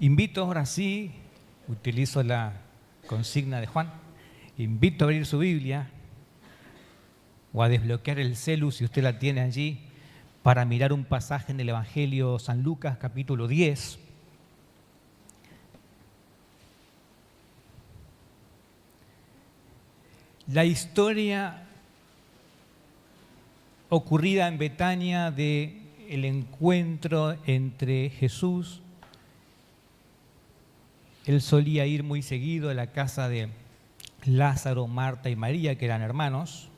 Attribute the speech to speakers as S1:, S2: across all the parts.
S1: Invito ahora sí, utilizo la consigna de Juan, invito a abrir su Biblia o a desbloquear el celu si usted la tiene allí para mirar un pasaje en el Evangelio San Lucas capítulo 10. La historia ocurrida en Betania de el encuentro entre Jesús. Él solía ir muy seguido a la casa de Lázaro, Marta y María, que eran hermanos.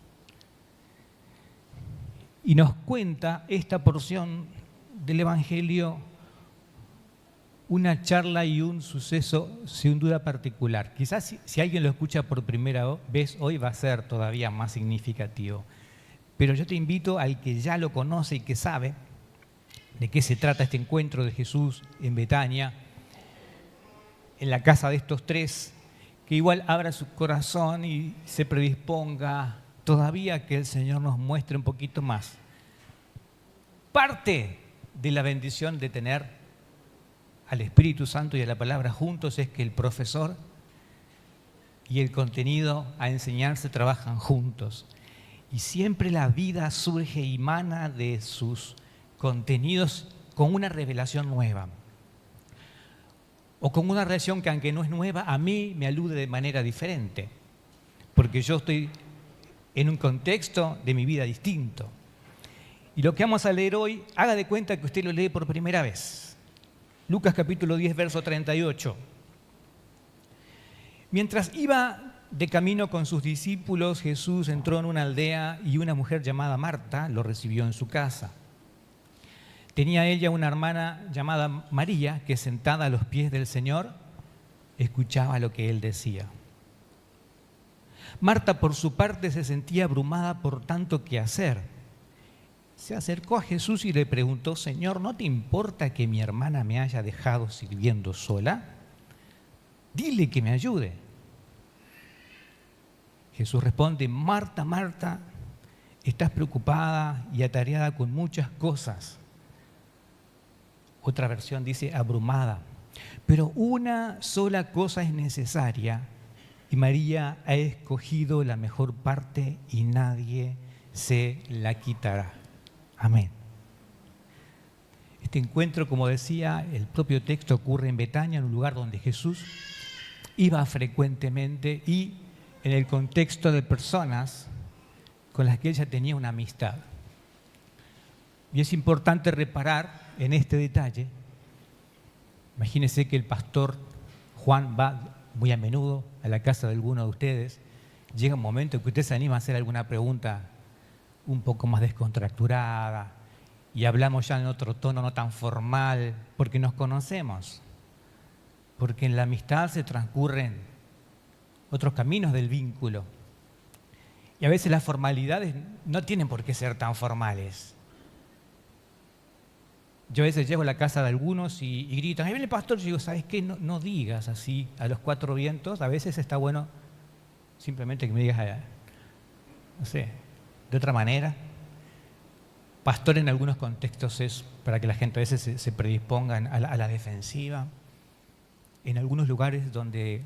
S1: Y nos cuenta esta porción del Evangelio una charla y un suceso sin duda particular. Quizás si alguien lo escucha por primera vez hoy va a ser todavía más significativo. Pero yo te invito al que ya lo conoce y que sabe de qué se trata este encuentro de Jesús en Betania, en la casa de estos tres, que igual abra su corazón y se predisponga todavía que el Señor nos muestre un poquito más. Parte de la bendición de tener al Espíritu Santo y a la palabra juntos es que el profesor y el contenido a enseñarse trabajan juntos. Y siempre la vida surge y emana de sus contenidos con una revelación nueva. O con una relación que, aunque no es nueva, a mí me alude de manera diferente. Porque yo estoy en un contexto de mi vida distinto. Y lo que vamos a leer hoy, haga de cuenta que usted lo lee por primera vez. Lucas capítulo 10, verso 38. Mientras iba de camino con sus discípulos, Jesús entró en una aldea y una mujer llamada Marta lo recibió en su casa. Tenía ella una hermana llamada María que, sentada a los pies del Señor, escuchaba lo que Él decía. Marta, por su parte, se sentía abrumada por tanto que hacer. Se acercó a Jesús y le preguntó: Señor, ¿no te importa que mi hermana me haya dejado sirviendo sola? Dile que me ayude. Jesús responde: Marta, Marta, estás preocupada y atareada con muchas cosas. Otra versión dice abrumada. Pero una sola cosa es necesaria y María ha escogido la mejor parte y nadie se la quitará. Amén. Este encuentro, como decía el propio texto, ocurre en Betania, en un lugar donde Jesús iba frecuentemente y en el contexto de personas con las que ella tenía una amistad. Y es importante reparar en este detalle. Imagínense que el pastor Juan va muy a menudo a la casa de alguno de ustedes. Llega un momento en que usted se anima a hacer alguna pregunta un poco más descontracturada y hablamos ya en otro tono no tan formal, porque nos conocemos, porque en la amistad se transcurren otros caminos del vínculo. Y a veces las formalidades no tienen por qué ser tan formales. Yo a veces llego a la casa de algunos y gritan: ahí viene el pastor. Yo digo: ¿sabes qué? No digas así a los cuatro vientos. A veces está bueno simplemente que me digas, no sé, de otra manera. Pastor en algunos contextos es para que la gente a veces se predisponga a la defensiva. En algunos lugares donde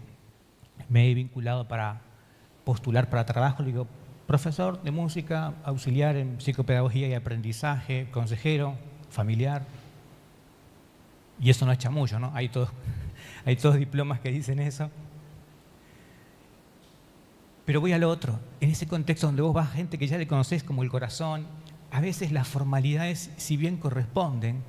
S1: me he vinculado para postular para trabajo, le digo: profesor de música, auxiliar en psicopedagogía y aprendizaje, consejero familiar. Y eso no es chamullo, ¿no? Hay todos diplomas que dicen eso. Pero voy a lo otro. En ese contexto donde vos vas a gente que ya le conocés como el corazón, a veces las formalidades, si bien corresponden,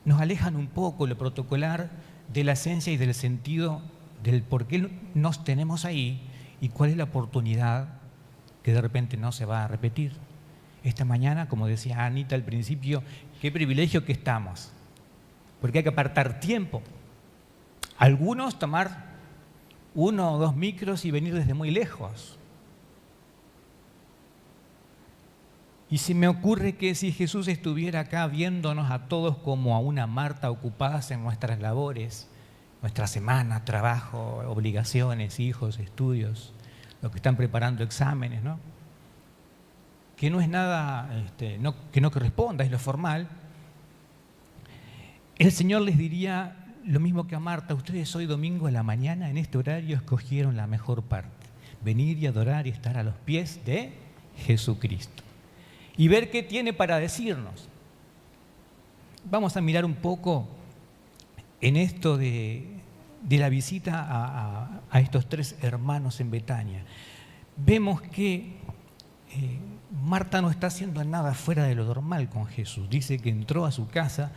S1: nos alejan un poco lo protocolar de la esencia y del sentido del por qué nos tenemos ahí y cuál es la oportunidad que de repente no se va a repetir. Esta mañana, como decía Anita al principio, qué privilegio que estamos, porque hay que apartar tiempo. Algunos tomar 1 o 2 micros y venir desde muy lejos. Y se me ocurre que si Jesús estuviera acá viéndonos a todos como a una Marta ocupadas en nuestras labores, nuestra semana, trabajo, obligaciones, hijos, estudios, los que están preparando exámenes, ¿no? Que no es nada, que no corresponda, es lo formal. El Señor les diría: lo mismo que a Marta, ustedes hoy domingo a la mañana en este horario escogieron la mejor parte, venir y adorar y estar a los pies de Jesucristo y ver qué tiene para decirnos. Vamos a mirar un poco en esto de la visita a estos 3 hermanos en Betania. Vemos que Marta no está haciendo nada fuera de lo normal con Jesús. Dice que entró a su casa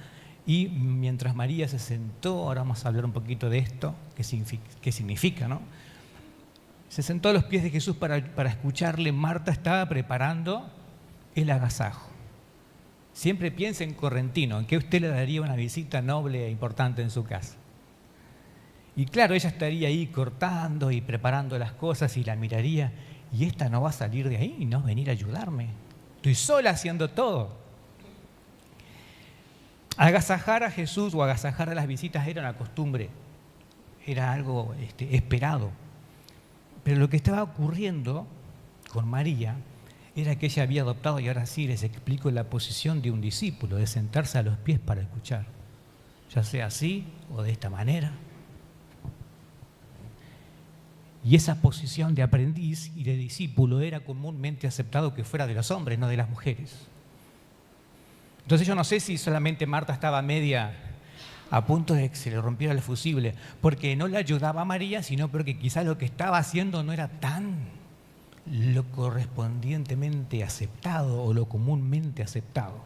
S1: y mientras María se sentó, ahora vamos a hablar un poquito de esto, qué significa, ¿no? Se sentó a los pies de Jesús para escucharle. Marta estaba preparando el agasajo. Siempre piensa en Correntino, en que usted le daría una visita noble e importante en su casa. Y claro, ella estaría ahí cortando y preparando las cosas y la miraría. Y esta no va a salir de ahí y no va a venir a ayudarme. Estoy sola haciendo todo. Agasajar a Jesús o agasajar a las visitas era una costumbre, era algo esperado. Pero lo que estaba ocurriendo con María era que ella había adoptado, y ahora sí les explico, la posición de un discípulo, de sentarse a los pies para escuchar, ya sea así o de esta manera. Y esa posición de aprendiz y de discípulo era comúnmente aceptado que fuera de los hombres, no de las mujeres. Entonces yo no sé si solamente Marta estaba media a punto de que se le rompiera el fusible, porque no le ayudaba a María, sino porque quizás lo que estaba haciendo no era tan lo correspondientemente aceptado o lo comúnmente aceptado,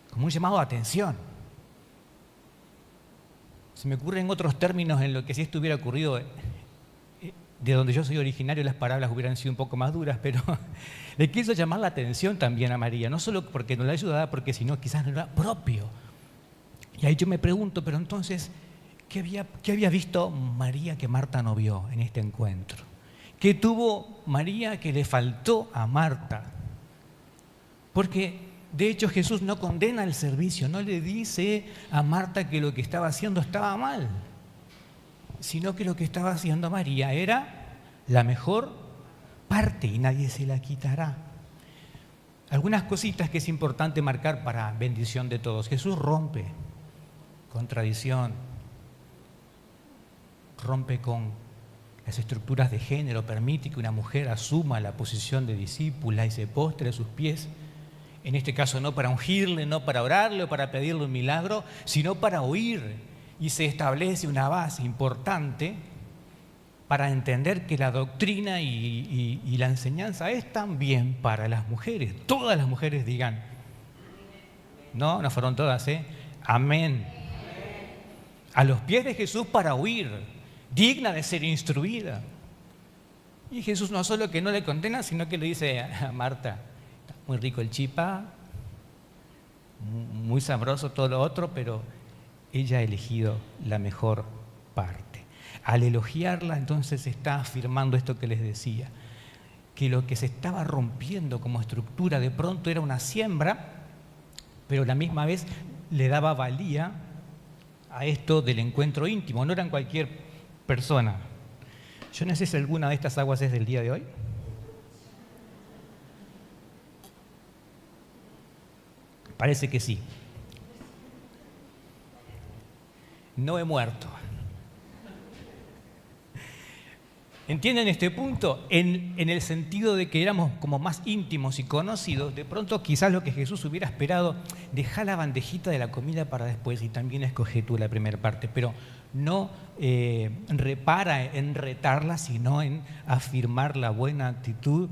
S1: como un llamado de atención. Se me ocurren otros términos en lo que si esto hubiera ocurrido de donde yo soy originario, las palabras hubieran sido un poco más duras, pero le quiso llamar la atención también a María, no solo porque no la ayudaba, porque si no quizás no era propio. Y ahí yo me pregunto, pero entonces, ¿qué había visto María que Marta no vio en este encuentro? ¿Qué tuvo María que le faltó a Marta? Porque de hecho Jesús no condena el servicio, no le dice a Marta que lo que estaba haciendo estaba mal, sino que lo que estaba haciendo María era la mejor parte y nadie se la quitará. Algunas cositas que es importante marcar para bendición de todos. Jesús rompe con tradición, rompe con las estructuras de género, permite que una mujer asuma la posición de discípula y se postre a sus pies. En este caso no para ungirle, no para orarle o para pedirle un milagro, sino para oír. Y se establece una base importante para entender que la doctrina y la enseñanza es también para las mujeres. Todas las mujeres digan, no fueron todas, amén. A los pies de Jesús para oír, digna de ser instruida. Y Jesús no solo que no le condena, sino que le dice a Marta, está muy rico el chipa, muy sabroso todo lo otro, pero ella ha elegido la mejor parte. Al elogiarla, entonces está afirmando esto que les decía, que lo que se estaba rompiendo como estructura de pronto era una siembra, pero a la misma vez le daba valía a esto del encuentro íntimo, no eran cualquier persona. Yo no sé si alguna de estas aguas es del día de hoy. Parece que sí. No he muerto. ¿Entienden este punto? En el sentido de que éramos como más íntimos y conocidos, de pronto quizás lo que Jesús hubiera esperado, deja la bandejita de la comida para después y también escoge tú la primera parte, pero no repara en retarla, sino en afirmar la buena actitud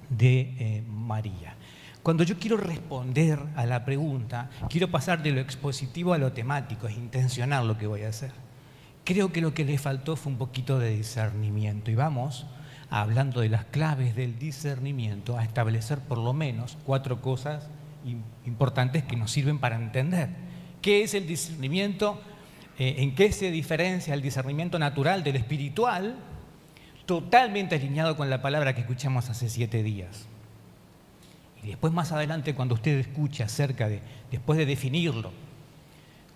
S1: de María. Cuando yo quiero responder a la pregunta, quiero pasar de lo expositivo a lo temático, es intencional lo que voy a hacer. Creo que lo que le faltó fue un poquito de discernimiento y vamos, hablando de las claves del discernimiento, a establecer por lo menos 4 cosas importantes que nos sirven para entender qué es el discernimiento, en qué se diferencia el discernimiento natural del espiritual, totalmente alineado con la palabra que escuchamos hace 7 días. Y después más adelante cuando usted escuche acerca de, después de definirlo,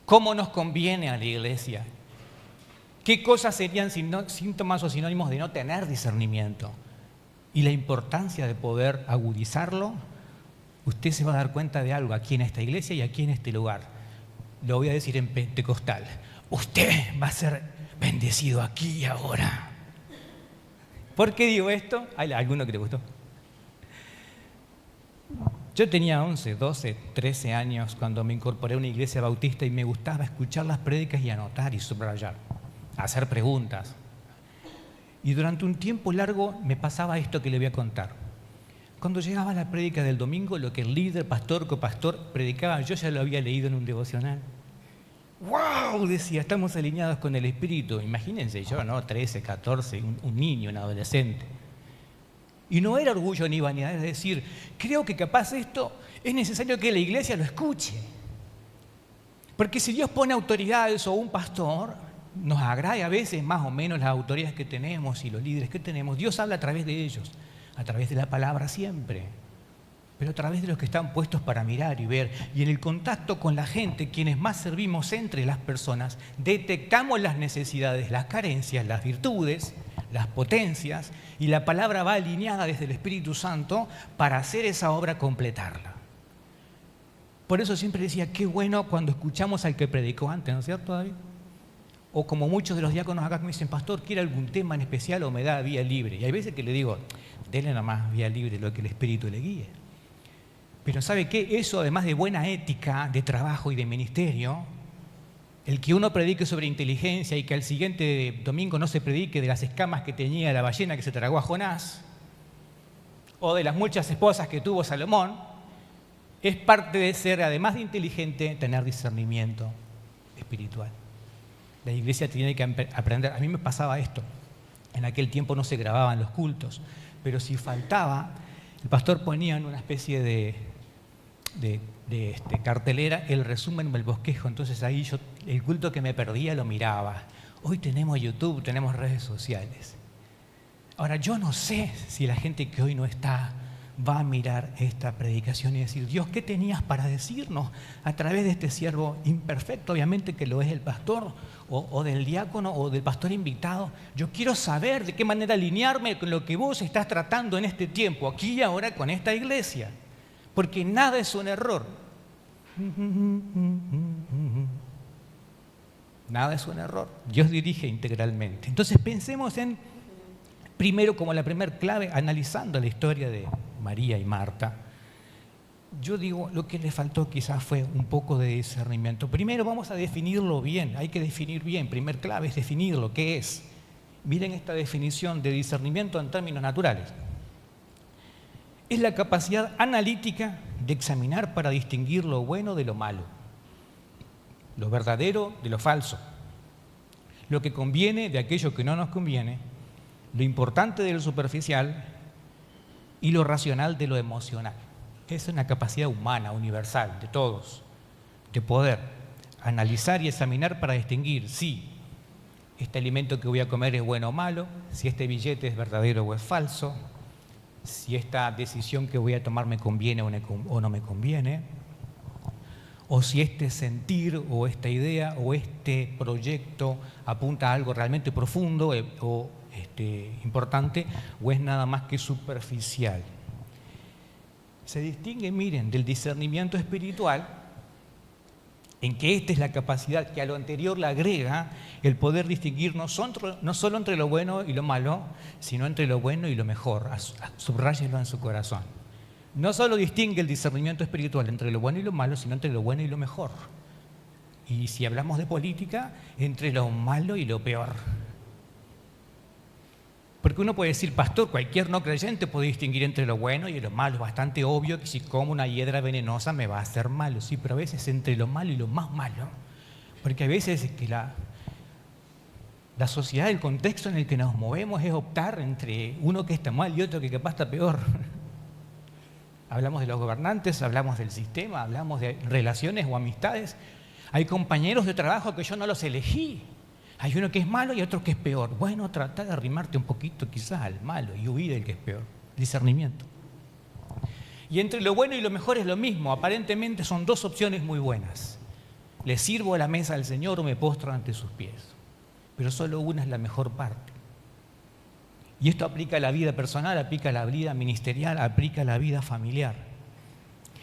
S1: cómo nos conviene a la iglesia, qué cosas serían síntomas o sinónimos de no tener discernimiento y la importancia de poder agudizarlo, usted se va a dar cuenta de algo aquí en esta iglesia y aquí en este lugar. lo voy a decir en pentecostal. Usted va a ser bendecido aquí y ahora. ¿Por qué digo esto? ¿Hay alguno que le gustó? Yo tenía 11, 12, 13 años cuando me incorporé a una iglesia bautista y me gustaba escuchar las prédicas y anotar y subrayar, hacer preguntas. Y durante un tiempo largo me pasaba esto que le voy a contar. Cuando llegaba la prédica del domingo, lo que el líder, pastor, copastor predicaba, yo ya lo había leído en un devocional. ¡Wow! Decía, estamos alineados con el Espíritu. Imagínense, yo, ¿no? 13, 14, un niño, un adolescente. Y no era orgullo ni vanidad, es decir, creo que capaz esto es necesario que la iglesia lo escuche. Porque si Dios pone autoridades o un pastor, nos agrade a veces más o menos las autoridades que tenemos y los líderes que tenemos. Dios habla a través de ellos, a través de la palabra siempre, pero a través de los que están puestos para mirar y ver. Y en el contacto con la gente, quienes más servimos entre las personas, detectamos las necesidades, las carencias, las virtudes, las potencias, y la palabra va alineada desde el Espíritu Santo para hacer esa obra, completarla. Por eso siempre decía, qué bueno cuando escuchamos al que predicó antes, ¿no es cierto, David? O como muchos de los diáconos acá que me dicen, pastor, ¿quiere algún tema en especial o me da vía libre? Y hay veces que le digo, denle nomás vía libre lo que el Espíritu le guíe. Pero ¿sabe qué? Eso, además de buena ética, de trabajo y de ministerio, el que uno predique sobre inteligencia y que al siguiente domingo no se predique de las escamas que tenía la ballena que se tragó a Jonás, o de las muchas esposas que tuvo Salomón, es parte de ser, además de inteligente, tener discernimiento espiritual. La iglesia tiene que aprender. A mí me pasaba esto. En aquel tiempo no se grababan los cultos, pero si faltaba, el pastor ponía en una especie de cartelera el resumen del bosquejo. Entonces ahí yo el culto que me perdía lo miraba. Hoy tenemos YouTube, tenemos redes sociales. Ahora yo no sé si la gente que hoy no está va a mirar esta predicación y decir, Dios, ¿qué tenías para decirnos a través de este siervo imperfecto? Obviamente que lo es el pastor o del diácono o del pastor invitado. Yo quiero saber de qué manera alinearme con lo que vos estás tratando en este tiempo, aquí y ahora con esta iglesia. Porque nada es un error. Nada es un error. Dios dirige integralmente. Entonces pensemos en, primero como la primera clave, analizando la historia de María y Marta. Yo digo, lo que le faltó quizás fue un poco de discernimiento. Primero vamos a definirlo bien, hay que definir bien. Primer clave es definirlo, ¿qué es? Miren esta definición de discernimiento en términos naturales. Es la capacidad analítica de examinar para distinguir lo bueno de lo malo, lo verdadero de lo falso, lo que conviene de aquello que no nos conviene, lo importante de lo superficial y lo racional de lo emocional. Es una capacidad humana, universal, de todos, de poder analizar y examinar para distinguir si este alimento que voy a comer es bueno o malo, si este billete es verdadero o es falso, si esta decisión que voy a tomar me conviene o no me conviene, o si este sentir o esta idea o este proyecto apunta a algo realmente profundo o importante, o es nada más que superficial. Se distingue, miren, del discernimiento espiritual, en que esta es la capacidad que a lo anterior le agrega el poder distinguir no solo entre lo bueno y lo malo, sino entre lo bueno y lo mejor. Subráyelo en su corazón. No solo distingue el discernimiento espiritual entre lo bueno y lo malo, sino entre lo bueno y lo mejor. Y si hablamos de política, entre lo malo y lo peor. Porque uno puede decir, pastor, cualquier no creyente puede distinguir entre lo bueno y lo malo. Es bastante obvio que si como una hiedra venenosa me va a hacer malo. Sí, pero a veces entre lo malo y lo más malo. Porque a veces es que la sociedad, el contexto en el que nos movemos es optar entre uno que está mal y otro que capaz está peor. Hablamos de los gobernantes, hablamos del sistema, hablamos de relaciones o amistades. Hay compañeros de trabajo que yo no los elegí. Hay uno que es malo y otro que es peor. Bueno, trata de arrimarte un poquito quizás al malo y huir del que es peor. Discernimiento. Y entre lo bueno y lo mejor es lo mismo. Aparentemente son dos opciones muy buenas. Le sirvo a la mesa al Señor o me postro ante sus pies. Pero solo una es la mejor parte. Y esto aplica a la vida personal, aplica a la vida ministerial, aplica a la vida familiar.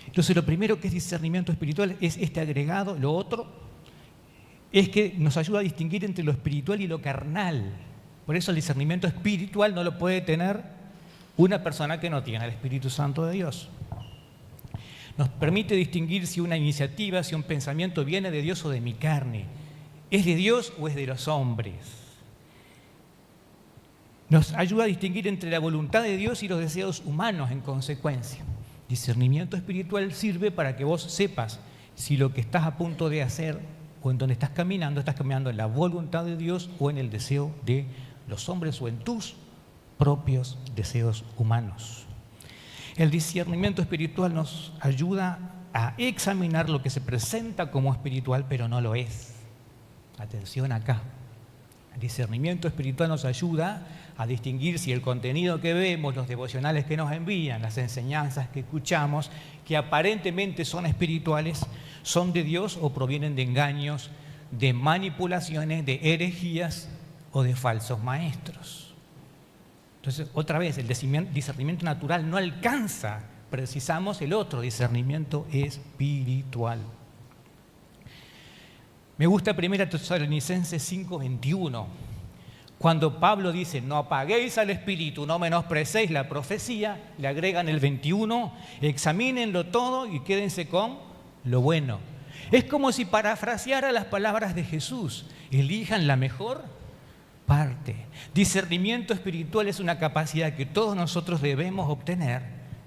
S1: Entonces lo primero que es discernimiento espiritual es este agregado. Lo otro es que nos ayuda a distinguir entre lo espiritual y lo carnal. Por eso el discernimiento espiritual no lo puede tener una persona que no tiene el Espíritu Santo de Dios. Nos permite distinguir si una iniciativa, si un pensamiento viene de Dios o de mi carne. ¿Es de Dios o es de los hombres? Nos ayuda a distinguir entre la voluntad de Dios y los deseos humanos en consecuencia. Discernimiento espiritual sirve para que vos sepas si lo que estás a punto de hacer o en donde estás caminando en la voluntad de Dios o en el deseo de los hombres o en tus propios deseos humanos. El discernimiento espiritual nos ayuda a examinar lo que se presenta como espiritual, pero no lo es. Atención acá. El discernimiento espiritual nos ayuda a distinguir si el contenido que vemos, los devocionales que nos envían, las enseñanzas que escuchamos, que aparentemente son espirituales, son de Dios o provienen de engaños, de manipulaciones, de herejías o de falsos maestros. Entonces, otra vez, el discernimiento natural no alcanza, precisamos el otro discernimiento espiritual. Me gusta 1 Tesalonicenses 5:21, cuando Pablo dice, no apaguéis al espíritu, no menosprecéis la profecía, le agregan el 21, examínenlo todo y quédense con lo bueno. Es como si parafraseara las palabras de Jesús, elijan la mejor parte. Discernimiento espiritual es una capacidad que todos nosotros debemos obtener,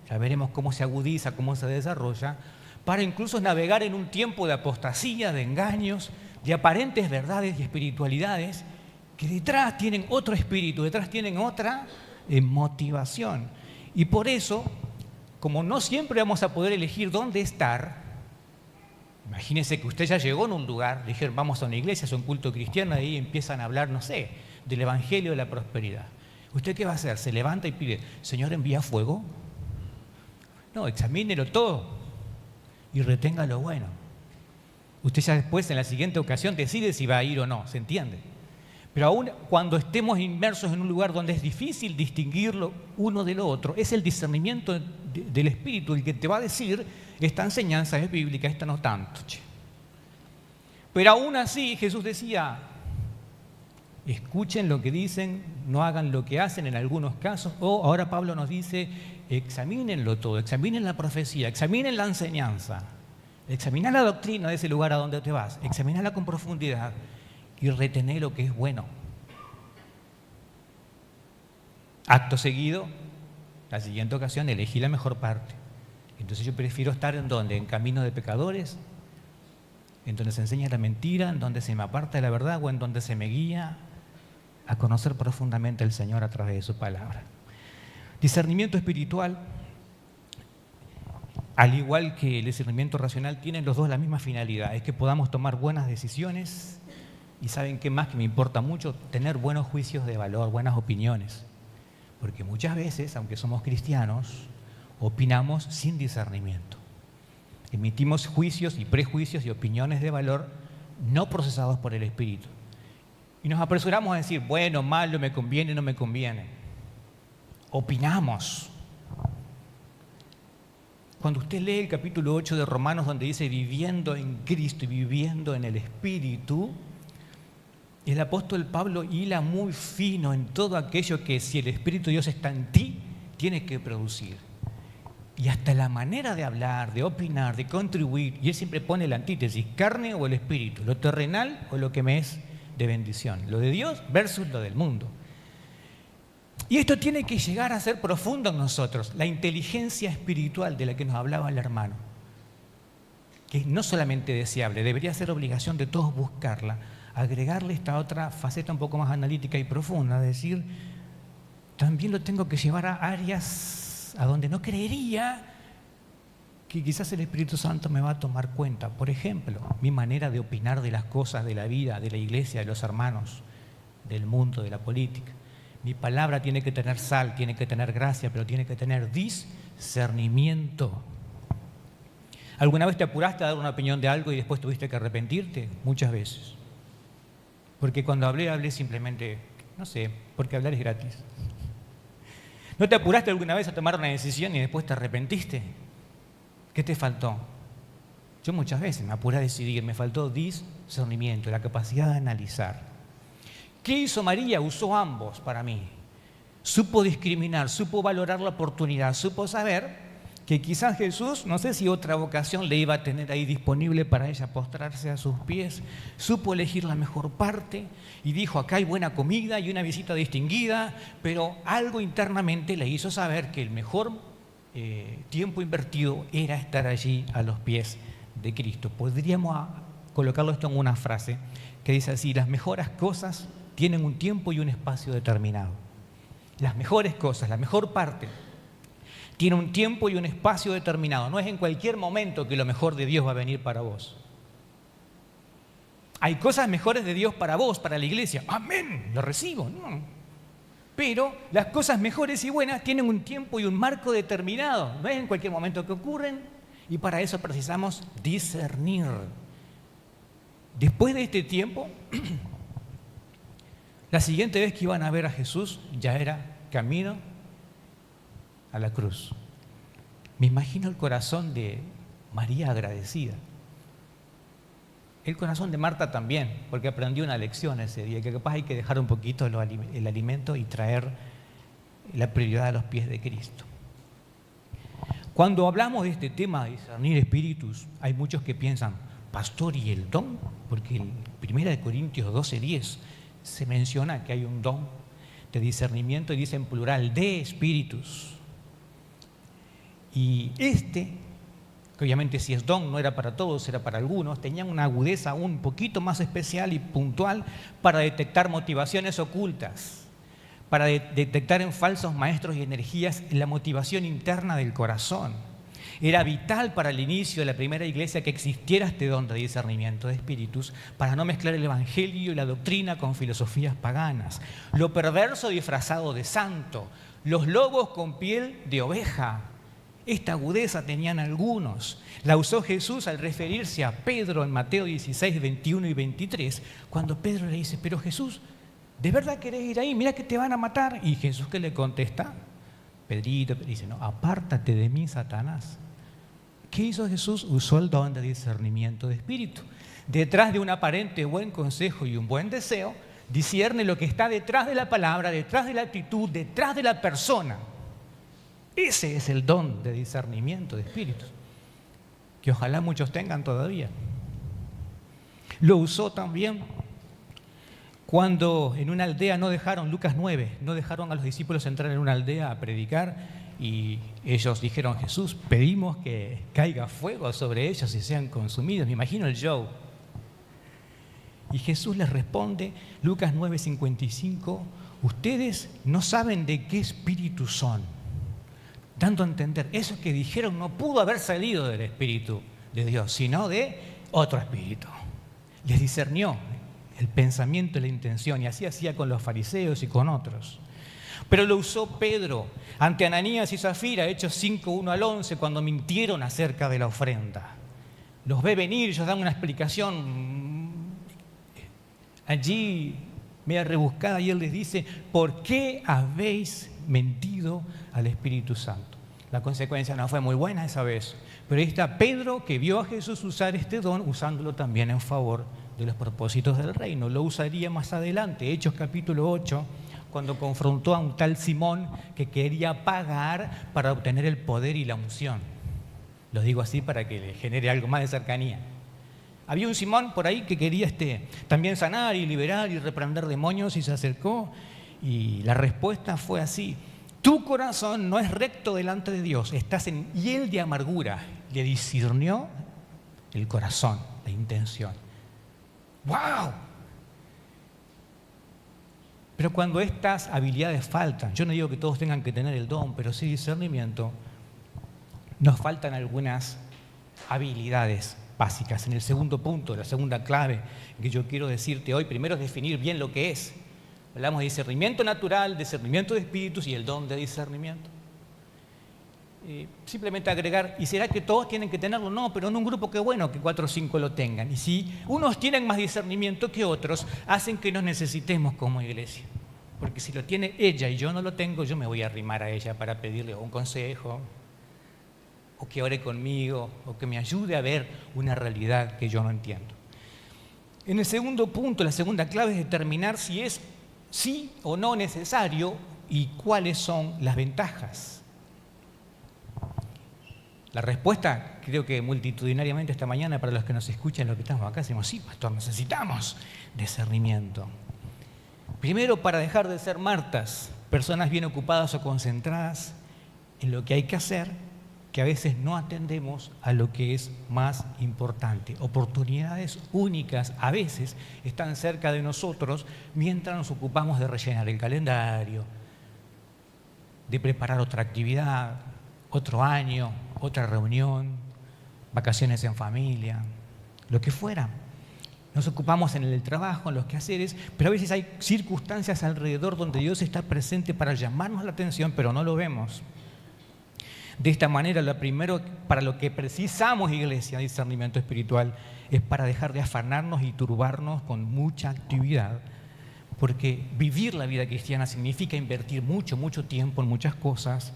S1: ya veremos cómo se agudiza, cómo se desarrolla, para incluso navegar en un tiempo de apostasía, de engaños, de aparentes verdades y espiritualidades que detrás tienen otro espíritu, detrás tienen otra motivación. Y por eso, como no siempre vamos a poder elegir dónde estar, imagínense que usted ya llegó en un lugar, dijeron vamos a una iglesia, es un culto cristiano, y ahí empiezan a hablar, no sé, del evangelio de la prosperidad. ¿Usted qué va a hacer? ¿Se levanta y pide, Señor, envía fuego? No, examínelo todo y retenga lo bueno. Usted ya después, en la siguiente ocasión, decide si va a ir o no, ¿se entiende? Pero aún cuando estemos inmersos en un lugar donde es difícil distinguirlo uno de lo otro, es el discernimiento del Espíritu el que te va a decir, esta enseñanza es bíblica, esta no tanto. Pero aún así Jesús decía, escuchen lo que dicen, no hagan lo que hacen en algunos casos, o ahora Pablo nos dice, examínenlo todo, examinen la profecía, examinen la enseñanza, examina la doctrina de ese lugar a donde te vas, examínala con profundidad y retener lo que es bueno. Acto seguido, la siguiente ocasión, elegí la mejor parte. Entonces yo prefiero estar en donde, en camino de pecadores, en donde se enseña la mentira, en donde se me aparta de la verdad o en donde se me guía a conocer profundamente al Señor a través de su palabra. Discernimiento espiritual, al igual que el discernimiento racional, tienen los dos la misma finalidad, es que podamos tomar buenas decisiones y ¿saben qué más que me importa mucho? Tener buenos juicios de valor, buenas opiniones. Porque muchas veces, aunque somos cristianos, opinamos sin discernimiento. Emitimos juicios y prejuicios y opiniones de valor no procesados por el Espíritu. Y nos apresuramos a decir, bueno, malo, me conviene, no me conviene. Opinamos. Cuando usted lee el capítulo 8 de Romanos, donde dice viviendo en Cristo y viviendo en el Espíritu, el apóstol Pablo hila muy fino en todo aquello que si el Espíritu de Dios está en ti, tiene que producir. Y hasta la manera de hablar, de opinar, de contribuir, y él siempre pone la antítesis, carne o el Espíritu, lo terrenal o lo que me es de bendición, lo de Dios versus lo del mundo. Y esto tiene que llegar a ser profundo en nosotros, la inteligencia espiritual de la que nos hablaba el hermano, que es no solamente deseable, debería ser obligación de todos buscarla, agregarle esta otra faceta un poco más analítica y profunda, es decir, también lo tengo que llevar a áreas a donde no creería que quizás el Espíritu Santo me va a tomar cuenta. Por ejemplo, mi manera de opinar de las cosas, de la vida, de la iglesia, de los hermanos, del mundo, de la política. Mi palabra tiene que tener sal, tiene que tener gracia, pero tiene que tener discernimiento. ¿Alguna vez te apuraste a dar una opinión de algo y después tuviste que arrepentirte? Muchas veces. Porque cuando hablé simplemente, no sé, porque hablar es gratis. ¿No te apuraste alguna vez a tomar una decisión y después te arrepentiste? ¿Qué te faltó? Yo muchas veces me apuré a decidir, me faltó discernimiento, la capacidad de analizar. ¿Qué hizo María? Usó ambos para mí. Supo discriminar, supo valorar la oportunidad, supo saber que quizás Jesús, no sé si otra vocación le iba a tener ahí disponible para ella postrarse a sus pies, supo elegir la mejor parte y dijo, acá hay buena comida y una visita distinguida, pero algo internamente le hizo saber que el mejor tiempo invertido era estar allí a los pies de Cristo. Podríamos colocarlo esto en una frase que dice así, las mejores cosas tienen un tiempo y un espacio determinado. Las mejores cosas, la mejor parte, tiene un tiempo y un espacio determinado. No es en cualquier momento que lo mejor de Dios va a venir para vos. Hay cosas mejores de Dios para vos, para la iglesia. Amén, lo recibo. No. Pero las cosas mejores y buenas tienen un tiempo y un marco determinado. No es en cualquier momento que ocurren y para eso precisamos discernir. Después de este tiempo, la siguiente vez que iban a ver a Jesús ya era camino a la cruz. Me imagino el corazón de María agradecida. El corazón de Marta también, porque aprendió una lección ese día, que capaz hay que dejar un poquito el alimento y traer la prioridad a los pies de Cristo. Cuando hablamos de este tema de discernir espíritus, hay muchos que piensan, pastor, ¿y el don? Porque en 1 Corintios 12:10 se menciona que hay un don de discernimiento y dice en plural, de espíritus. Y que obviamente si es don, no era para todos, era para algunos, tenían una agudeza un poquito más especial y puntual para detectar motivaciones ocultas, para detectar en falsos maestros y energías la motivación interna del corazón. Era vital para el inicio de la primera iglesia que existiera este don de discernimiento de espíritus para no mezclar el evangelio y la doctrina con filosofías paganas. Lo perverso disfrazado de santo, los lobos con piel de oveja. Esta agudeza tenían algunos. La usó Jesús al referirse a Pedro en Mateo 16, 21 y 23, cuando Pedro le dice, pero Jesús, ¿de verdad querés ir ahí? Mira que te van a matar. Y Jesús, ¿qué le contesta? Pedrito dice, no, apártate de mí, Satanás. ¿Qué hizo Jesús? Usó el don de discernimiento de espíritu. Detrás de un aparente buen consejo y un buen deseo, discierne lo que está detrás de la palabra, detrás de la actitud, detrás de la persona. Ese es el don de discernimiento de espíritus, que ojalá muchos tengan todavía. Lo usó también cuando en una aldea Lucas 9, no dejaron a los discípulos entrar en una aldea a predicar y ellos dijeron, Jesús, pedimos que caiga fuego sobre ellos y sean consumidos. Me imagino el show. Y Jesús les responde, Lucas 9, 55, ustedes no saben de qué espíritu son. Dando a entender, eso que dijeron no pudo haber salido del Espíritu de Dios, sino de otro espíritu. Les discernió el pensamiento y la intención, y así hacía con los fariseos y con otros. Pero lo usó Pedro ante Ananías y Zafira, Hechos 5, 1 al 11, cuando mintieron acerca de la ofrenda. Los ve venir, ellos dan una explicación allí media rebuscada, y él les dice, ¿por qué habéis mentido al Espíritu Santo? La consecuencia no fue muy buena esa vez, pero ahí está Pedro, que vio a Jesús usar este don, usándolo también en favor de los propósitos del reino. Lo usaría más adelante, Hechos capítulo 8, cuando confrontó a un tal Simón que quería pagar para obtener el poder y la unción. Lo digo así para que le genere algo más de cercanía. Había un Simón por ahí que quería también sanar y liberar y reprender demonios, y se acercó y la respuesta fue así: tu corazón no es recto delante de Dios, estás en hiel de amargura. Le discernió el corazón, la intención. ¡Wow! Pero cuando estas habilidades faltan, yo no digo que todos tengan que tener el don, pero sí discernimiento, nos faltan algunas habilidades básicas. En el segundo punto, la segunda clave que yo quiero decirte hoy, primero es definir bien lo que es. Hablamos de discernimiento natural, discernimiento de espíritus y el don de discernimiento. Simplemente agregar, ¿y será que todos tienen que tenerlo? No, pero en un grupo qué bueno que 4 o 5 lo tengan. Y si unos tienen más discernimiento que otros, hacen que nos necesitemos como iglesia. Porque si lo tiene ella y yo no lo tengo, yo me voy a arrimar a ella para pedirle un consejo. o que ore conmigo, o que me ayude a ver una realidad que yo no entiendo. En el segundo punto, la segunda clave es determinar si es sí o no necesario y cuáles son las ventajas. La respuesta, creo que multitudinariamente esta mañana, para los que nos escuchan, los que estamos acá, decimos, sí, pastor, necesitamos discernimiento. Primero, para dejar de ser Martas, personas bien ocupadas o concentradas en lo que hay que hacer, que a veces no atendemos a lo que es más importante. Oportunidades únicas a veces están cerca de nosotros mientras nos ocupamos de rellenar el calendario, de preparar otra actividad, otro año, otra reunión, vacaciones en familia, lo que fuera. Nos ocupamos en el trabajo, en los quehaceres, pero a veces hay circunstancias alrededor donde Dios está presente para llamarnos la atención, pero no lo vemos. De esta manera, lo primero para lo que precisamos, iglesia, discernimiento espiritual, es para dejar de afanarnos y turbarnos con mucha actividad, porque vivir la vida cristiana significa invertir mucho tiempo en muchas cosas,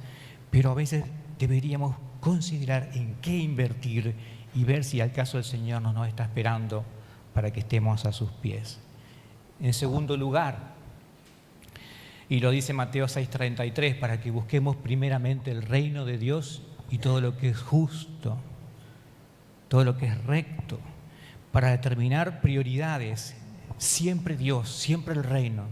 S1: pero a veces deberíamos considerar en qué invertir y ver si al caso el Señor nos está esperando para que estemos a sus pies. En segundo lugar, y lo dice Mateo 6:33, para que busquemos primeramente el reino de Dios y todo lo que es justo, todo lo que es recto, para determinar prioridades, siempre Dios, siempre el reino.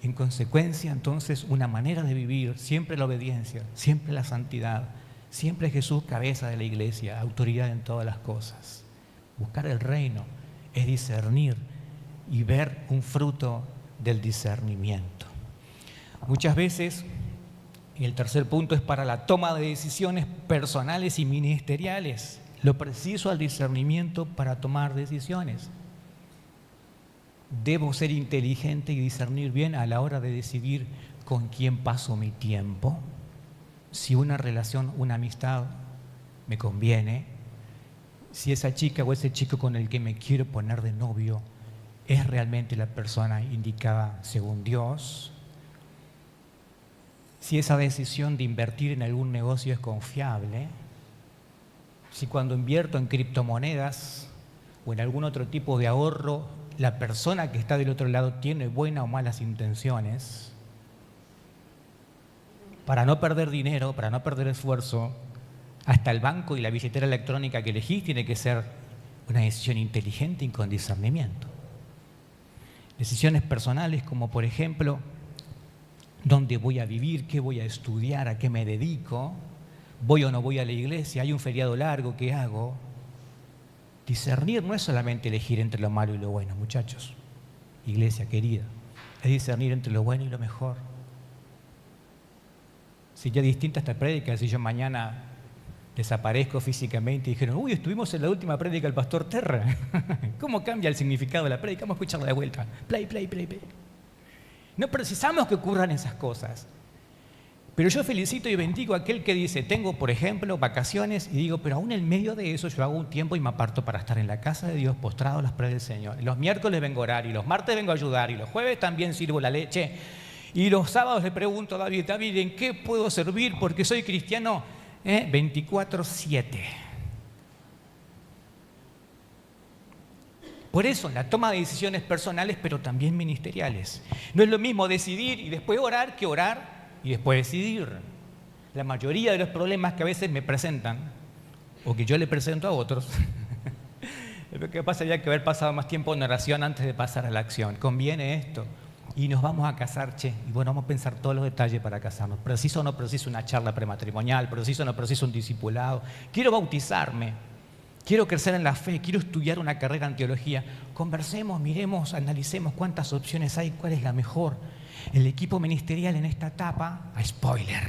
S1: En consecuencia, entonces, una manera de vivir, siempre la obediencia, siempre la santidad, siempre Jesús, cabeza de la iglesia, autoridad en todas las cosas. Buscar el reino es discernir y ver un fruto del discernimiento. Muchas veces, y el tercer punto es para la toma de decisiones personales y ministeriales, lo preciso al discernimiento para tomar decisiones. Debo ser inteligente y discernir bien a la hora de decidir con quién paso mi tiempo, si una relación, una amistad me conviene, si esa chica o ese chico con el que me quiero poner de novio es realmente la persona indicada según Dios, si esa decisión de invertir en algún negocio es confiable, si cuando invierto en criptomonedas o en algún otro tipo de ahorro, la persona que está del otro lado tiene buenas o malas intenciones. Para no perder dinero, para no perder esfuerzo, hasta el banco y la billetera electrónica que elegís tiene que ser una decisión inteligente y con discernimiento. Decisiones personales como, por ejemplo, dónde voy a vivir, qué voy a estudiar, a qué me dedico, voy o no voy a la iglesia, hay un feriado largo, ¿qué hago? Discernir no es solamente elegir entre lo malo y lo bueno, muchachos, iglesia querida, es discernir entre lo bueno y lo mejor. Si ya distinta esta prédica, si yo mañana desaparezco físicamente y dijeron, uy, estuvimos en la última prédica del pastor Terra, ¿cómo cambia el significado de la prédica? Vamos a escucharla de vuelta, play. No precisamos que ocurran esas cosas. Pero yo felicito y bendigo a aquel que dice, tengo, por ejemplo, vacaciones, y digo, pero aún en medio de eso yo hago un tiempo y me aparto para estar en la casa de Dios, postrado a los pies del Señor. Y los miércoles vengo a orar, y los martes vengo a ayudar, y los jueves también sirvo la leche. Y los sábados le pregunto a David, ¿en qué puedo servir? Porque soy cristiano 24/7. Por eso, la toma de decisiones personales, pero también ministeriales. No es lo mismo decidir y después orar que orar y después decidir. La mayoría de los problemas que a veces me presentan, o que yo le presento a otros, lo que pasa ya que haber pasado más tiempo en oración antes de pasar a la acción. Conviene esto. Y nos vamos a casar, y bueno, vamos a pensar todos los detalles para casarnos. Preciso o no preciso una charla prematrimonial, preciso o no preciso un discipulado. Quiero bautizarme, quiero crecer en la fe, quiero estudiar una carrera en teología. Conversemos, miremos, analicemos cuántas opciones hay, cuál es la mejor. El equipo ministerial en esta etapa, spoiler,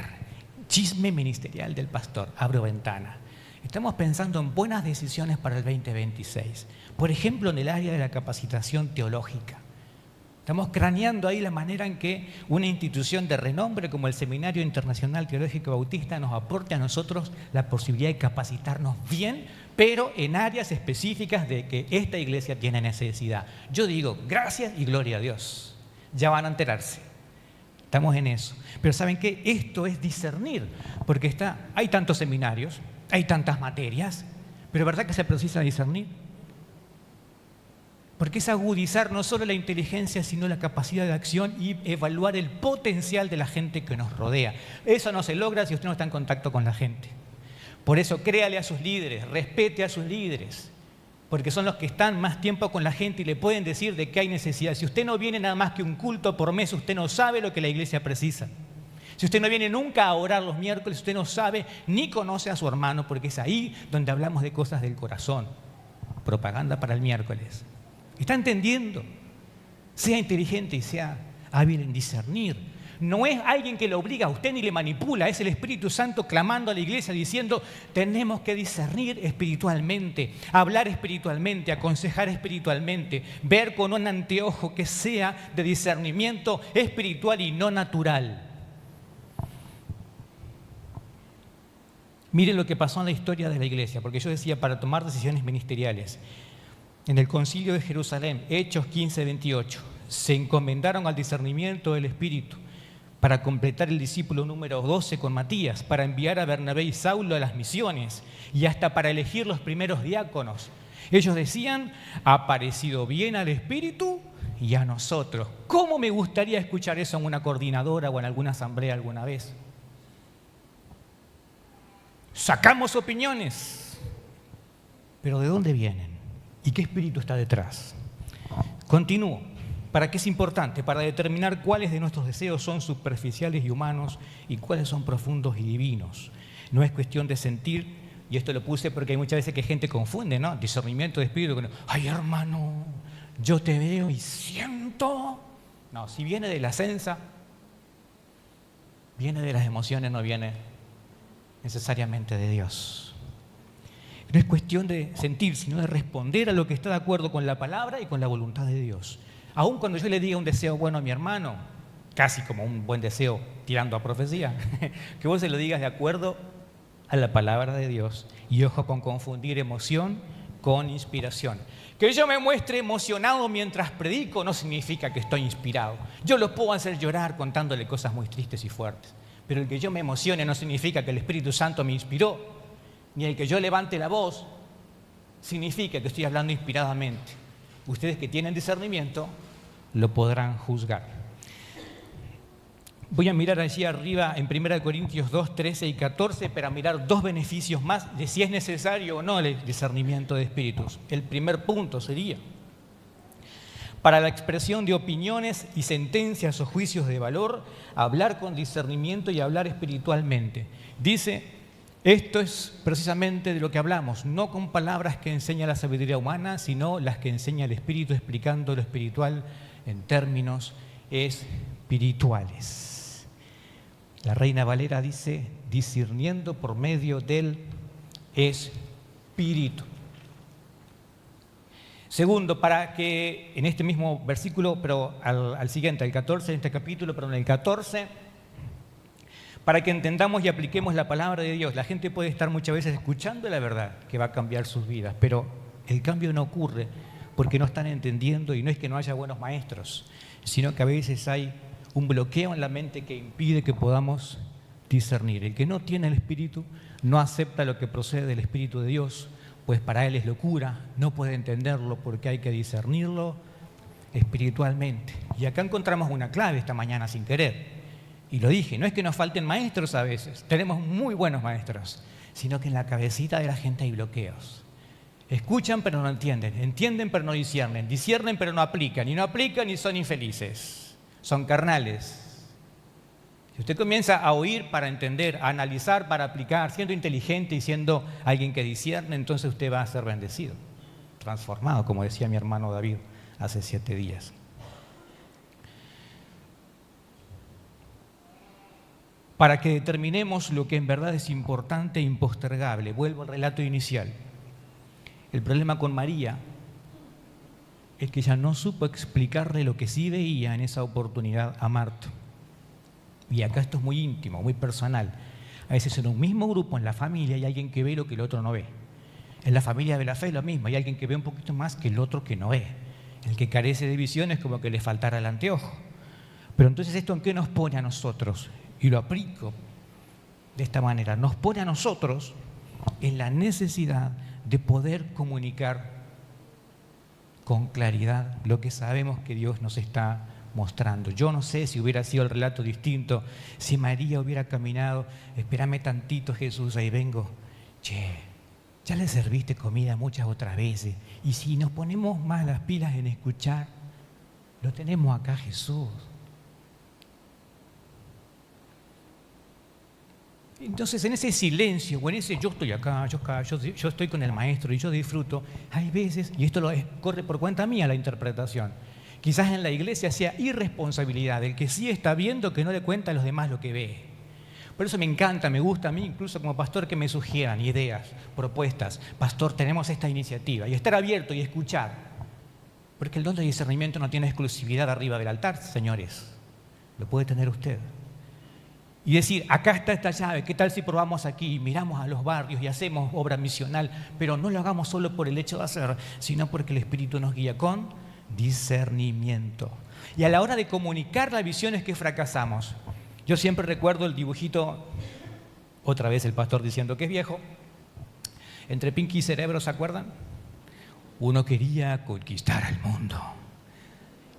S1: chisme ministerial del pastor, abro ventana. Estamos pensando en buenas decisiones para el 2026. Por ejemplo, en el área de la capacitación teológica. Estamos craneando ahí la manera en que una institución de renombre como el Seminario Internacional Teológico Bautista nos aporte a nosotros la posibilidad de capacitarnos bien, pero en áreas específicas de que esta iglesia tiene necesidad. Yo digo, gracias y gloria a Dios. Ya van a enterarse. Estamos en eso. Pero ¿saben qué? Esto es discernir, porque hay tantos seminarios, Hay tantas materias, pero ¿verdad que se precisa discernir? Porque es agudizar no solo la inteligencia, sino la capacidad de acción y evaluar el potencial de la gente que nos rodea. Eso no se logra si usted no está en contacto con la gente. Por eso créale a sus líderes, respete a sus líderes, porque son los que están más tiempo con la gente y le pueden decir de qué hay necesidad. Si usted no viene nada más que un culto por mes, usted no sabe lo que la iglesia precisa. Si usted no viene nunca a orar los miércoles, usted no sabe ni conoce a su hermano, porque es ahí donde hablamos de cosas del corazón. Propaganda para el miércoles. ¿Está entendiendo? Sea inteligente y sea hábil en discernir. No es alguien que lo obliga a usted ni le manipula, es el Espíritu Santo clamando a la iglesia diciendo: tenemos que discernir espiritualmente, hablar espiritualmente, aconsejar espiritualmente, ver con un anteojo que sea de discernimiento espiritual y no natural. Miren lo que pasó en la historia de la iglesia, porque yo decía para tomar decisiones ministeriales. En el concilio de Jerusalén, Hechos 15:28, se encomendaron al discernimiento del Espíritu para completar el discípulo número 12 con Matías, para enviar a Bernabé y Saulo a las misiones y hasta para elegir los primeros diáconos. Ellos decían: ha parecido bien al Espíritu y a nosotros. ¿Cómo me gustaría escuchar eso en una coordinadora o en alguna asamblea alguna vez? Sacamos opiniones, pero ¿de dónde vienen? ¿Y qué espíritu está detrás? Continúo. ¿Para qué es importante? Para determinar cuáles de nuestros deseos son superficiales y humanos y cuáles son profundos y divinos. No es cuestión de sentir, y esto lo puse porque hay muchas veces que gente confunde, ¿no? Discernimiento de espíritu con: ay, hermano, yo te veo y siento. No, si viene de la sensa, viene de las emociones, no viene necesariamente de Dios. No es cuestión de sentir, sino de responder a lo que está de acuerdo con la palabra y con la voluntad de Dios. Aun cuando yo le diga un deseo bueno a mi hermano, casi como un buen deseo tirando a profecía, que vos se lo digas de acuerdo a la palabra de Dios. Y ojo con confundir emoción con inspiración. Que yo me muestre emocionado mientras predico no significa que estoy inspirado. Yo lo puedo hacer llorar contándole cosas muy tristes y fuertes. Pero el que yo me emocione no significa que el Espíritu Santo me inspiró, ni el que yo levante la voz significa que estoy hablando inspiradamente. Ustedes que tienen discernimiento lo podrán juzgar. Voy a mirar allí arriba en 1 Corintios 2, 13 y 14 para mirar dos beneficios más de si es necesario o no el discernimiento de espíritus. El primer punto sería: para la expresión de opiniones y sentencias o juicios de valor, hablar con discernimiento y hablar espiritualmente. Dice, esto es precisamente de lo que hablamos, no con palabras que enseña la sabiduría humana, sino las que enseña el Espíritu, explicando lo espiritual en términos espirituales. La Reina Valera dice, discerniendo por medio del Espíritu. Segundo, para que en este mismo versículo, pero al siguiente, al 14, en este capítulo, pero en el 14, para que entendamos y apliquemos la palabra de Dios. La gente puede estar muchas veces escuchando la verdad que va a cambiar sus vidas, pero el cambio no ocurre porque no están entendiendo, y no es que no haya buenos maestros, sino que a veces hay un bloqueo en la mente que impide que podamos discernir. El que no tiene el Espíritu no acepta lo que procede del Espíritu de Dios, pues para él es locura, no puede entenderlo porque hay que discernirlo espiritualmente. Y acá encontramos una clave esta mañana sin querer. Y lo dije, no es que nos falten maestros a veces, tenemos muy buenos maestros, sino que en la cabecita de la gente hay bloqueos. Escuchan pero no entienden, entienden pero no disciernen, disciernen pero no aplican, y no aplican y son infelices, son carnales. Si usted comienza a oír para entender, a analizar para aplicar, siendo inteligente y siendo alguien que discierne, entonces usted va a ser bendecido, transformado, como decía mi hermano David hace 7 días. Para que determinemos lo que en verdad es importante e impostergable, vuelvo al relato inicial. El problema con María es que ella no supo explicarle lo que sí veía en esa oportunidad a Marta. Y acá esto es muy íntimo, muy personal. A veces en un mismo grupo, en la familia, hay alguien que ve lo que el otro no ve. En la familia de la fe es lo mismo, hay alguien que ve un poquito más que el otro que no ve. El que carece de visión es como que le faltara el anteojo. Pero entonces, ¿esto en qué nos pone a nosotros? Y lo aplico de esta manera. Nos pone a nosotros en la necesidad de poder comunicar con claridad lo que sabemos que Dios nos está mostrando. Yo no sé si hubiera sido el relato distinto, si María hubiera caminado, espérame tantito Jesús, ahí vengo. Che, ya le serviste comida muchas otras veces, y si nos ponemos más las pilas en escuchar, lo tenemos acá Jesús. Entonces, en ese silencio, o en ese yo estoy acá, yo estoy con el maestro y yo disfruto, hay veces, y esto corre por cuenta mía la interpretación, quizás en la iglesia sea irresponsabilidad del que sí está viendo que no le cuenta a los demás lo que ve. Por eso me encanta, me gusta a mí, incluso como pastor, que me sugieran ideas, propuestas. Pastor, tenemos esta iniciativa, y estar abierto y escuchar. Porque el don de discernimiento no tiene exclusividad arriba del altar, señores. Lo puede tener usted. Y decir, acá está esta llave, ¿qué tal si probamos aquí? Miramos a los barrios y hacemos obra misional, pero no lo hagamos solo por el hecho de hacer, sino porque el Espíritu nos guía con discernimiento. Y a la hora de comunicar las visiones que fracasamos, yo siempre recuerdo el dibujito, otra vez el pastor diciendo que es viejo, entre Pinky y Cerebro, ¿se acuerdan? Uno quería conquistar al mundo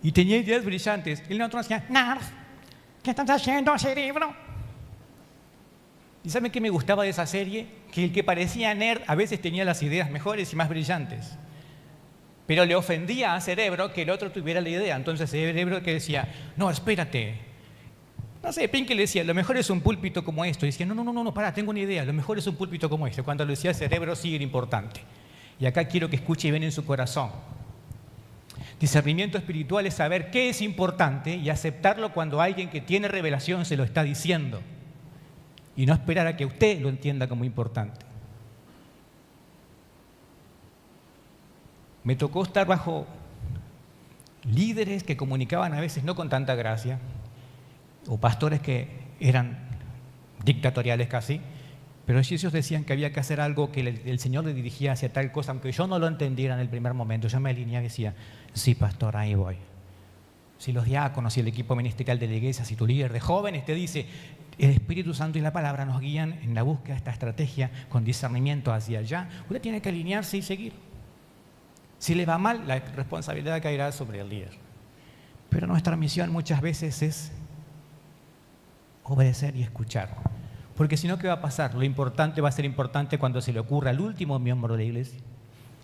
S1: y tenía ideas brillantes. Y el otro decía, Narf, ¿qué estás haciendo, Cerebro? ¿Y saben qué me gustaba de esa serie? Que el que parecía nerd a veces tenía las ideas mejores y más brillantes. Pero le ofendía a Cerebro que el otro tuviera la idea. Entonces Cerebro que decía, no, espérate. No sé, Pinky le decía, lo mejor es un púlpito como esto. Y decía, no, pará, tengo una idea, lo mejor es un púlpito como este. Cuando lo decía Cerebro sí era importante. Y acá quiero que escuche y ven en su corazón. Discernimiento espiritual es saber qué es importante y aceptarlo cuando alguien que tiene revelación se lo está diciendo. Y no esperar a que usted lo entienda como importante. Me tocó estar bajo líderes que comunicaban a veces no con tanta gracia, o pastores que eran dictatoriales casi, pero ellos decían que había que hacer algo, que el Señor le dirigía hacia tal cosa, aunque yo no lo entendiera en el primer momento. Yo me alineaba y decía, sí, pastor, ahí voy. Si los diáconos y el equipo ministerial de la iglesia, si tu líder de jóvenes te dice, el Espíritu Santo y la palabra nos guían en la búsqueda de esta estrategia con discernimiento hacia allá, usted tiene que alinearse y seguir. Si le va mal, la responsabilidad caerá sobre el líder. Pero nuestra misión muchas veces es obedecer y escuchar. Porque si no, ¿qué va a pasar? Lo importante va a ser importante cuando se le ocurra al último miembro de la iglesia.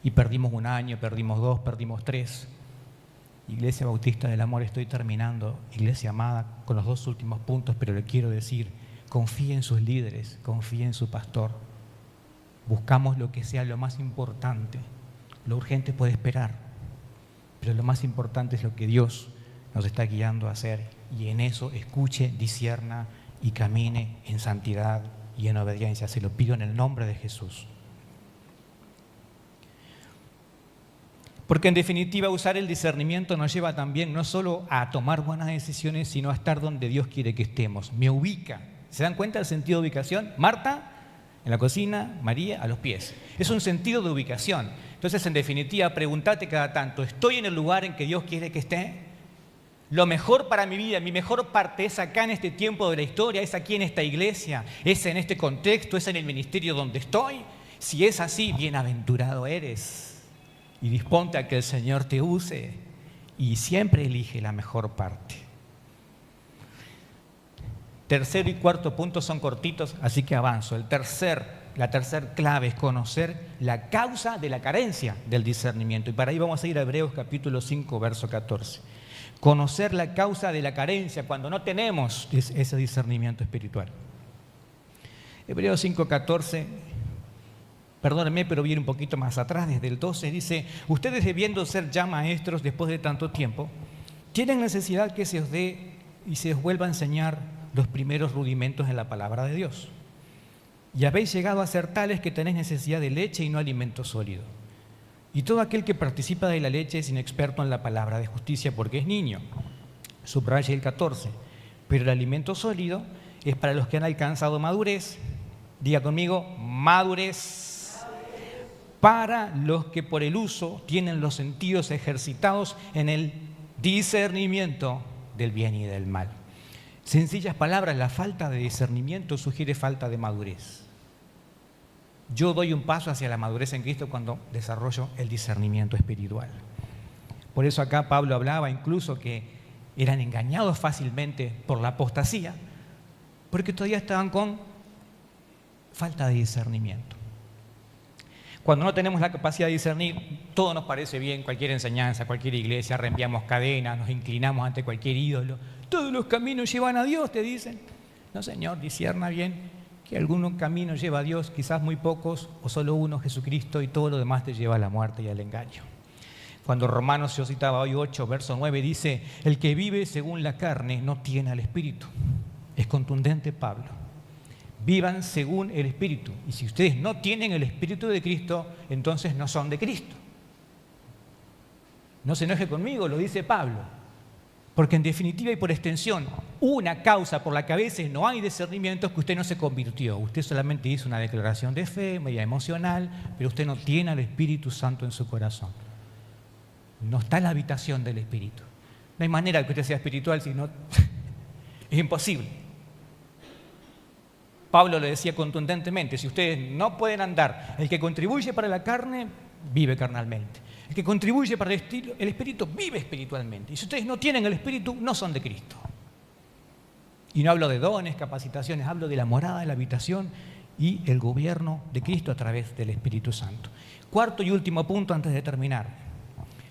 S1: Y perdimos un año, perdimos 2, perdimos 3. Iglesia Bautista del Amor, estoy terminando. Iglesia amada, con los 2 últimos puntos, pero le quiero decir, confíe en sus líderes, confíe en su pastor. Buscamos lo que sea lo más importante. Lo urgente puede esperar, pero lo más importante es lo que Dios nos está guiando a hacer. Y en eso escuche, discierna y camine en santidad y en obediencia. Se lo pido en el nombre de Jesús. Porque en definitiva usar el discernimiento nos lleva también no solo a tomar buenas decisiones, sino a estar donde Dios quiere que estemos. Me ubica. ¿Se dan cuenta del sentido de ubicación? Marta en la cocina, María a los pies. Es un sentido de ubicación. Entonces, en definitiva, pregúntate cada tanto, ¿estoy en el lugar en que Dios quiere que esté? Lo mejor para mi vida, mi mejor parte es acá en este tiempo de la historia, es aquí en esta iglesia, es en este contexto, es en el ministerio donde estoy. Si es así, bienaventurado eres. Y disponte a que el Señor te use y siempre elige la mejor parte. Tercero y cuarto punto son cortitos, así que avanzo. La tercera clave es conocer la causa de la carencia del discernimiento. Y para ahí vamos a ir a Hebreos capítulo 5, verso 14. Conocer la causa de la carencia cuando no tenemos ese discernimiento espiritual. Hebreos 5, 14, perdónenme, pero viene un poquito más atrás, desde el 12, dice, ustedes debiendo ser ya maestros después de tanto tiempo, tienen necesidad que se os dé y se os vuelva a enseñar los primeros rudimentos en la palabra de Dios. Y habéis llegado a ser tales que tenéis necesidad de leche y no alimento sólido. Y todo aquel que participa de la leche es inexperto en la palabra de justicia porque es niño. Subraya el 14. Pero el alimento sólido es para los que han alcanzado madurez. Diga conmigo, madurez. Para los que por el uso tienen los sentidos ejercitados en el discernimiento del bien y del mal. Sencillas palabras, la falta de discernimiento sugiere falta de madurez. Yo doy un paso hacia la madurez en Cristo cuando desarrollo el discernimiento espiritual. Por eso acá Pablo hablaba incluso que eran engañados fácilmente por la apostasía, porque todavía estaban con falta de discernimiento. Cuando no tenemos la capacidad de discernir, todo nos parece bien, cualquier enseñanza, cualquier iglesia, reenviamos cadenas, nos inclinamos ante cualquier ídolo. Todos los caminos llevan a Dios, te dicen. No, Señor, discierna bien que algún camino lleva a Dios, quizás muy pocos, o solo uno, Jesucristo, y todo lo demás te lleva a la muerte y al engaño. Cuando Romanos, yo citaba hoy 8, verso 9, dice, el que vive según la carne no tiene al Espíritu. Es contundente Pablo. Vivan según el Espíritu. Y si ustedes no tienen el Espíritu de Cristo, entonces no son de Cristo. No se enoje conmigo, lo dice Pablo. Porque en definitiva y por extensión, una causa por la que a veces no hay discernimiento es que usted no se convirtió. Usted solamente hizo una declaración de fe, media emocional, pero usted no tiene al Espíritu Santo en su corazón. No está en la habitación del Espíritu. No hay manera de que usted sea espiritual si no... es imposible. Pablo le decía contundentemente, si ustedes no pueden andar, el que contribuye para la carne, vive carnalmente. El que contribuye para el Espíritu, vive espiritualmente. Y si ustedes no tienen el Espíritu, no son de Cristo. Y no hablo de dones, capacitaciones, hablo de la morada, de la habitación y el gobierno de Cristo a través del Espíritu Santo. Cuarto y último punto antes de terminar.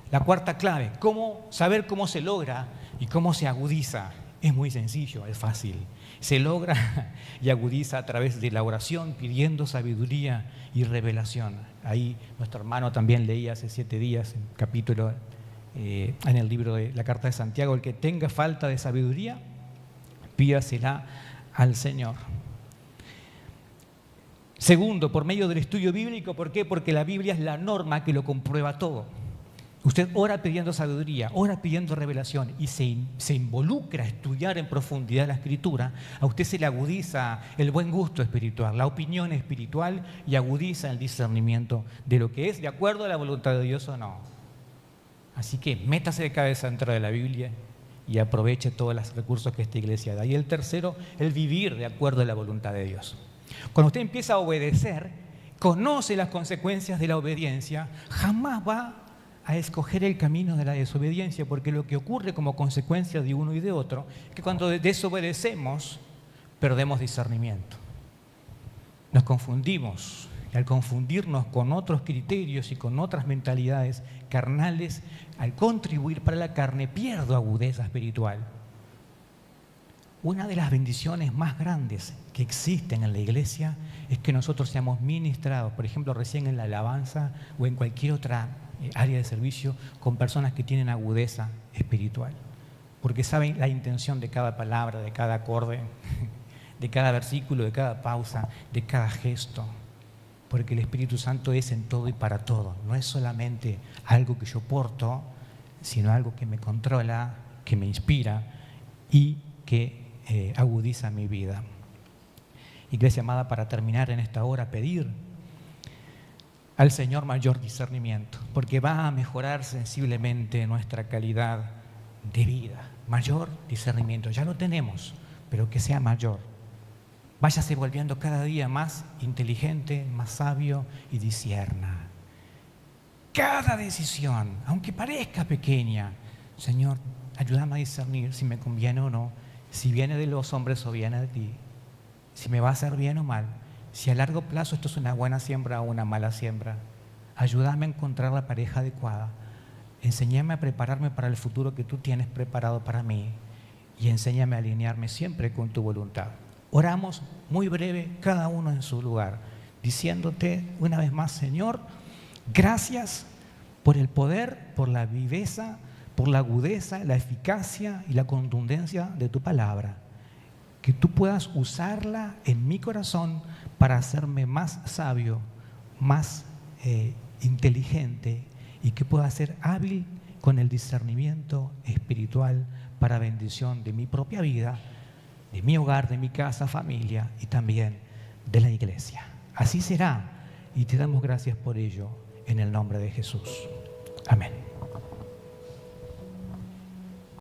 S1: La cuarta clave, saber cómo se logra y cómo se agudiza. Es muy sencillo, es fácil. Se logra y agudiza a través de la oración, pidiendo sabiduría y revelación. Ahí nuestro hermano también leía hace 7 días en capítulo, en el libro de la Carta de Santiago, el que tenga falta de sabiduría, pídasela al Señor. Segundo, por medio del estudio bíblico. ¿Por qué? Porque la Biblia es la norma que lo comprueba todo. Usted ora pidiendo sabiduría, ora pidiendo revelación y se involucra a estudiar en profundidad la Escritura, a usted se le agudiza el buen gusto espiritual, la opinión espiritual y agudiza el discernimiento de lo que es de acuerdo a la voluntad de Dios o no. Así que métase de cabeza dentro de la Biblia y aproveche todos los recursos que esta iglesia da. Y el tercero, el vivir de acuerdo a la voluntad de Dios. Cuando usted empieza a obedecer, conoce las consecuencias de la obediencia, jamás va a escoger el camino de la desobediencia, porque lo que ocurre como consecuencia de uno y de otro es que cuando desobedecemos, perdemos discernimiento. Nos confundimos, y al confundirnos con otros criterios y con otras mentalidades carnales, al contribuir para la carne, pierdo agudeza espiritual. Una de las bendiciones más grandes que existen en la iglesia es que nosotros seamos ministrados, por ejemplo, recién en la alabanza o en cualquier otra área de servicio, con personas que tienen agudeza espiritual, porque saben la intención de cada palabra, de cada acorde, de cada versículo, de cada pausa, de cada gesto, porque el Espíritu Santo es en todo y para todo. No es solamente algo que yo porto, sino algo que me controla, que me inspira y que agudiza mi vida. Iglesia amada, para terminar en esta hora, pedir al Señor mayor discernimiento, porque va a mejorar sensiblemente nuestra calidad de vida. Mayor discernimiento, ya lo tenemos, pero que sea mayor. Váyase volviendo cada día más inteligente, más sabio y discierna. Cada decisión, aunque parezca pequeña, Señor, ayúdame a discernir si me conviene o no, si viene de los hombres o viene de ti, si me va a hacer bien o mal. Si a largo plazo esto es una buena siembra o una mala siembra, ayúdame a encontrar la pareja adecuada. Enséñame a prepararme para el futuro que tú tienes preparado para mí y enséñame a alinearme siempre con tu voluntad. Oramos muy breve, cada uno en su lugar, diciéndote una vez más, Señor, gracias por el poder, por la viveza, por la agudeza, la eficacia y la contundencia de tu palabra. Que tú puedas usarla en mi corazón para hacerme más sabio, más inteligente y que pueda ser hábil con el discernimiento espiritual para bendición de mi propia vida, de mi hogar, de mi casa, familia y también de la iglesia. Así será y te damos gracias por ello en el nombre de Jesús. Amén.